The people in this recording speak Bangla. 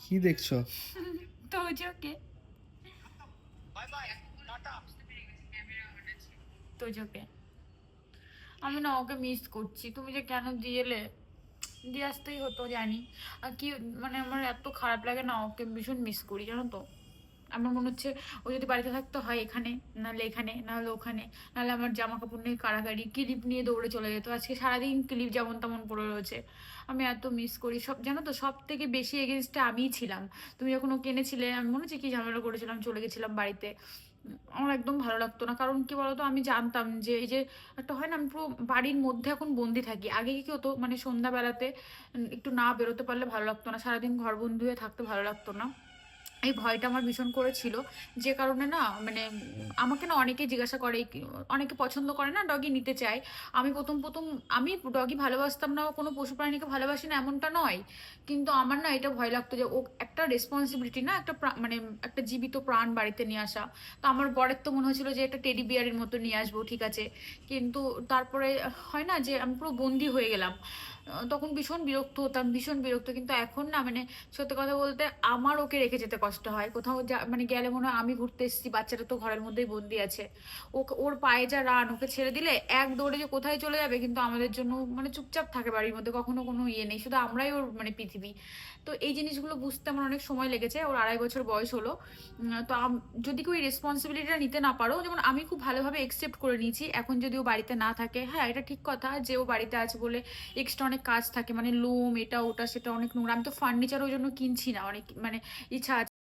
কি দেখছো? তোজোকে তোজোকে আমি না ওকে মিস করছি। তুমি যে কেন দিয়ে এলে, দিয়ে আসতেই হতো জানি। আর কি মানে আমার এত খারাপ লাগে না, ওকে ভীষণ মিস করি জানো তো। আমার মনে হচ্ছে ও যদি বাড়িতে থাকতো হয় এখানে, নাহলে এখানে, নাহলে ওখানে, নাহলে আমার জামা কাপড় নিয়ে কাড়াকাড়ি, ক্লিপ নিয়ে দৌড়ে চলে যেত। আজকে সারাদিন ক্লিপ যেমন তেমন পড়ে রয়েছে। আমি এত মিস করি সব জানো তো। সব থেকে বেশি এগেনস্টে আমিই ছিলাম। তুমি যখন ওকে এনেছিলে আমি মনে হচ্ছে কি ঝামেলা করেছিলাম, চলে গেছিলাম বাড়িতে। আমার একদম ভালো লাগতো না, কারণ কি বলতো আমি জানতাম যে এই যে একটা হয় না, আমি পুরো বাড়ির মধ্যে এখন বন্দি থাকি। আগে কি হতো মানে সন্ধ্যাবেলাতে একটু না বেরোতে পারলে ভালো লাগতো না, সারাদিন ঘর বন্দি হয়ে থাকতে ভালো লাগতো না। এই ভয়টা আমার ভীষণ করেছিল, যে কারণে না মানে আমাকে না অনেকে জিজ্ঞাসা করে, অনেকে পছন্দ করে না ডগি নিতে চায়। আমি প্রথম প্রথম আমি ডগি ভালোবাসতাম না, কোনো পশু প্রাণীকে ভালোবাসি না এমনটা নয়, কিন্তু আমার না এটা ভয় লাগতো যে ও একটা রেসপন্সিবিলিটি না, একটা মানে একটা জীবিত প্রাণ বাড়িতে নিয়ে আসা। তো আমার বরের তো মনে হয়েছিল যে একটা টেডি বিয়ারের মতো নিয়ে আসবো, ঠিক আছে, কিন্তু তারপরে হয় না যে আমি পুরো বন্দি হয়ে গেলাম। তখন ভীষণ বিরক্ত হতাম, ভীষণ বিরক্ত। কিন্তু এখন না মানে সত্যি কথা বলতে আমার ওকে রেখে যেতে কষ্ট হয়। কোথাও যা মানে গেলে মনে হয় আমি ঘুরতে এসেছি, বাচ্চাটা তো ঘরের মধ্যেই বন্দি আছে। ওকে ওর পায়ে যা রান, ওকে ছেড়ে দিলে এক দৌড়ে যে কোথায় চলে যাবে, কিন্তু আমাদের জন্য মানে চুপচাপ থাকে বাড়ির মধ্যে, কখনো কোনো ইয়ে নেই, শুধু আমরাই ওর মানে পৃথিবী। তো এই জিনিসগুলো বুঝতে আমার অনেক সময় লেগেছে। ওর 2.5 বছর বয়স হলো। তো যদি কেউ রেসপন্সিবিলিটিটা নিতে না পারো, যেমন আমি খুব ভালোভাবে একসেপ্ট করে নিয়েছি। এখন যদি ও বাড়িতে না থাকে, হ্যাঁ এটা ঠিক কথা যে ও বাড়িতে আছে বলে এক্সট্রা অনেক কাজ থাকে, মানে লোম এটা ওটা সেটা অনেক নোংরা। আমি তো ফার্নিচার ওই জন্য কিনছি না, অনেক মানে ইচ্ছা আছে